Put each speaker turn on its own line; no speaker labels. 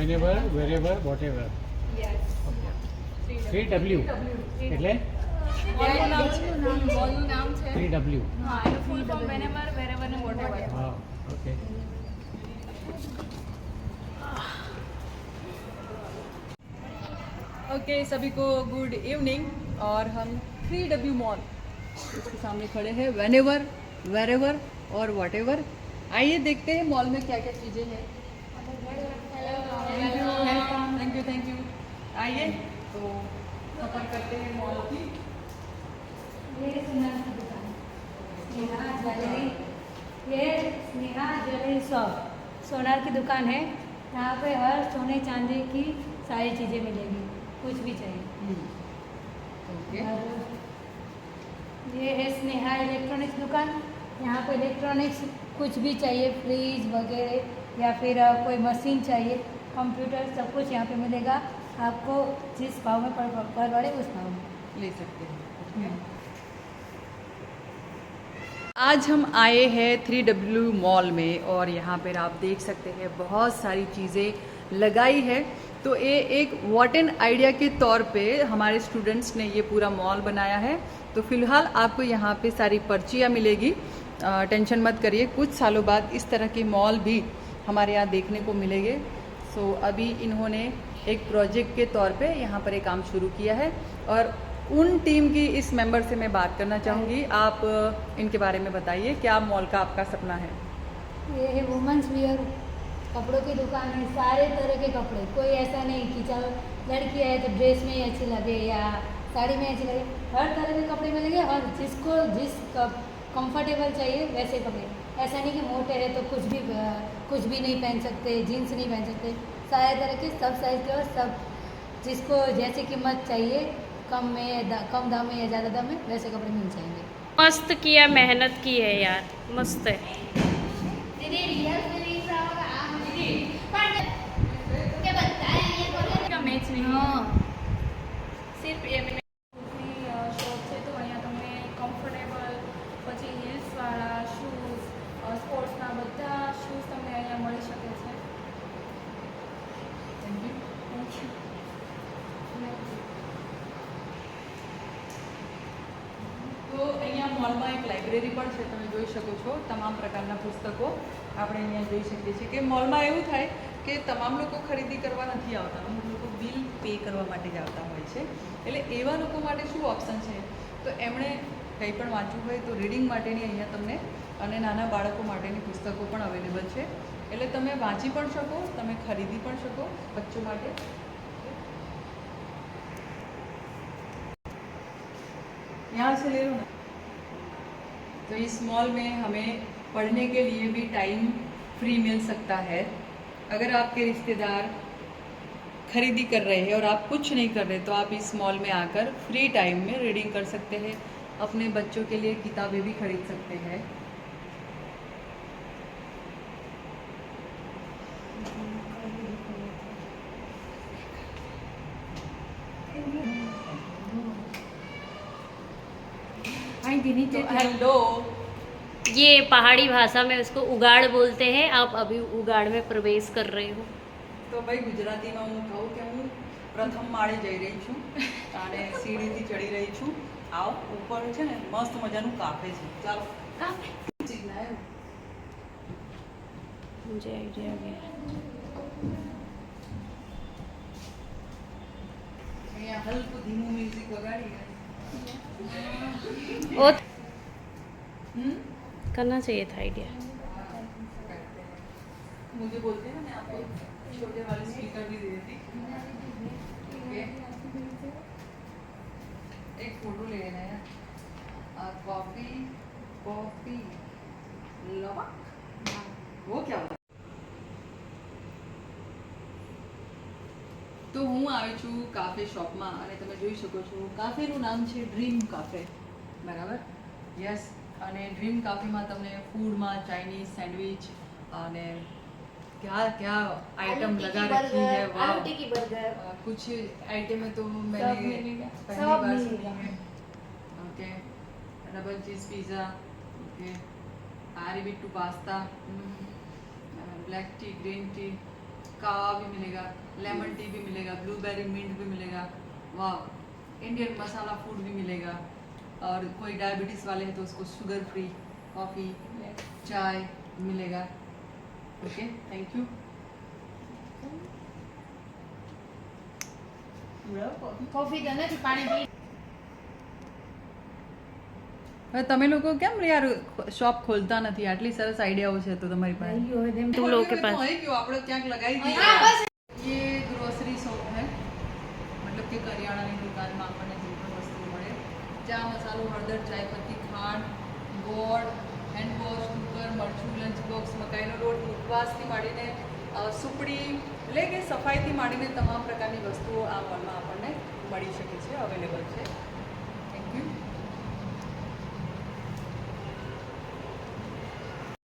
whenever, wherever, whatever.
Yes
Okay. 3W એટલે
મોલનું નામ છે. મોલનું નામ છે.
3W.
હા, એનું ફૂલ ફોર્મ વેનેવર વેરેવર ને વોટેવર.
हाँ, okay.
ओके सभी को गुड इवनिंग और हम 3W मॉल उसके सामने खड़े हैं वेनेवर वेरेवर और वॉटेवर। आइए देखते हैं मॉल में क्या क्या चीज़ें हैं। थैंक यू आइए तो सफर करते हैं मॉल की।
ये सोनार की दुकान स्नेहा ज्वेलरी, ये स्नेहा ज्वेलरी शॉप सोनार की दुकान है। यहाँ पे हर सोने चांदी की सारी चीज़ें मिलेगी, कुछ भी चाहिए।
ओके
और ये है स्नेहा इलेक्ट्रॉनिक्स दुकान। यहाँ पे इलेक्ट्रॉनिक्स कुछ भी चाहिए, फ्रिज वगैरह या फिर कोई मशीन चाहिए, कंप्यूटर, सब कुछ यहाँ पे मिलेगा। आपको जिस भाव में पड़े उस भाव में
ले सकते हैं। आज हम आए हैं 3W मॉल में और यहाँ पर आप देख सकते हैं बहुत सारी चीज़ें लगाई है। तो ये एक वॉट एन आइडिया के तौर पे हमारे स्टूडेंट्स ने ये पूरा मॉल बनाया है। तो फिलहाल आपको यहाँ पे सारी पर्चियाँ मिलेगी, टेंशन मत करिए, कुछ सालों बाद इस तरह के मॉल भी हमारे यहाँ देखने को मिलेंगे। सो अभी इन्होंने एक प्रोजेक्ट के तौर पे यहाँ पर एक काम शुरू किया है और उन टीम की इस मेंबर से मैं बात करना चाहूँगी। आप इनके बारे में बताइए, क्या मॉल का आपका सपना है?
ये है वुमेंस वियर कपड़ों की दुकान है, सारे तरह के कपड़े, कोई ऐसा नहीं कि चलो लड़की है तो ड्रेस में ही अच्छी लगे या साड़ी में अच्छी लगे, हर तरह के कपड़े मिलेंगे और जिसको जिस कंफर्टेबल चाहिए वैसे कपड़े। ऐसा नहीं कि मोटे है तो कुछ भी नहीं पहन सकते, जीन्स नहीं पहन सकते, सारे तरह के सब साइज के और सब जिसको जैसी कीमत चाहिए, कम दाम में या ज़्यादा दाम में, वैसे कपड़े मिल जाएंगे।
मस्त किया, मेहनत की है यार, मस्त है।
મેચ નહીં.
हाँ
સિર્ફ એમની શોપ છે તો અહીંયા તમને કમ્ફર્ટેબલ પછી હિલ્સવાળા શૂઝ, સ્પોર્ટ્સના બધા શૂઝ તમને અહીંયા મળી શકે છે.
તો અહીંયા મોલમાં એક લાઇબ્રેરી પણ છે, તમે જોઈ શકો છો તમામ પ્રકારના પુસ્તકો આપણે અહીંયા જોઈ શકીએ છીએ કે મોલમાં એવું થાય કે તમામ લોકો ખરીદી કરવા નથી આવતા, અમુક લોકો બિલ પે કરવા માટે જ આવતા હોય છે। એટલે એવા લોકો માટે શું ઓપ્શન છે, તો એમણે કંઈ પણ વાંચવું હોય તો રીડિંગ માટેની અહીંયા તમને અને નાના બાળકો માટેની પુસ્તકો પણ અવેલેબલ છે, એટલે તમે વાંચી પણ શકો, તમે ખરીદી પણ શકો બચ્ચો માટે। यहाँ से ले लो ना। तो इस मॉल में हमें पढ़ने के लिए भी टाइम फ्री मिल सकता है। अगर आपके रिश्तेदार खरीदी कर रहे हैं और आप कुछ नहीं कर रहे तो आप इस मॉल में आकर फ्री टाइम में रीडिंग कर सकते हैं, अपने बच्चों के लिए किताबें भी खरीद सकते हैं। तो हेलो,
ये पहाड़ी भाषा में उसको उगाड़ बोलते हैं। आप अभी उगाड़ में प्रवेश कर रहे हो।
તો ભાઈ ગુજરાતીમાં હું કહું કે હું પ્રથમ માળે જઈ રહી છું અને સીડીથી ચડી રહી છું। આવો ઉપર છે ને મસ્ત મજાનું કાફે છે, ચાલો
मुझे आइडिया आ गया।
અહીંયા હલકું ધીમું મ્યુઝિક વગાડી
और करना चाहिए था आइडिया।
मुझे बोलते हैं मैं आपको छोटे वाले स्पीकर भी दे देती। ओके, एक फोटो ले लेना है। कॉफी कॉफी लवा वो क्या होता? તો હું આવી છું કાફે શોપમાં અને તમે જોઈ શકો છો કાફેનું નામ છે ડ્રીમ કાફે, બરાબર? યસ, અને ડ્રીમ કાફેમાં તમને ફૂડમાં ચાઇનીઝ સેન્ડવિચ અને क्या क्या आइटम लगा रखी है, वाह!
आलू टिक्की बर्गर,
कुछ आइटम तो मैंने
सब मिलेगा,
पहली
सब
बार
मिलेगा।
सुनी है। Okay, double cheese pizza, okay, arrabbiata pasta, black tea, green tea, कावा भी मिलेगा, लेमन टी भी मिलेगा, ब्लूबेरी मिंट भी मिलेगा, वाह, इंडियन मसाला फूड भी मिलेगा। और कोई डायबिटीज़ वाले हैं तो उसको शुगर फ्री कॉफ़ी चाय मिलेगा। Okay, thank you.
કોફી તો નથી, પાણી પી.
હવે તમે લોકો કેમ યાર શોપ ખોલતા નથી? આટલી સરસ આઈડિયાઓ છે તો તમારી પાસે।
तुम लोगों के पास
અહીં क्यों આપણે ક્યાંક લગાવી દઈએ।
હા, બસ.
ये ग्रोसरी शॉप है, मतलब કે કરિયાણાની દુકાનમાં આપણને જે પણ વસ્તુ મળે, ચા મસાલો, હળદર, ચાયપત્તી, ખાંડ, ગોળ, હેન્ડ વોશ, કુકર, મરચું, લંચ બોક્સ, મકાઈનો લોટ, ઉપવાસથી માંડીને સુપડી, એટલે કે સફાઈથી માંડીને તમામ પ્રકારની વસ્તુઓ આ મોલમાં આપણને મળી શકે છે, અવેલેબલ છે।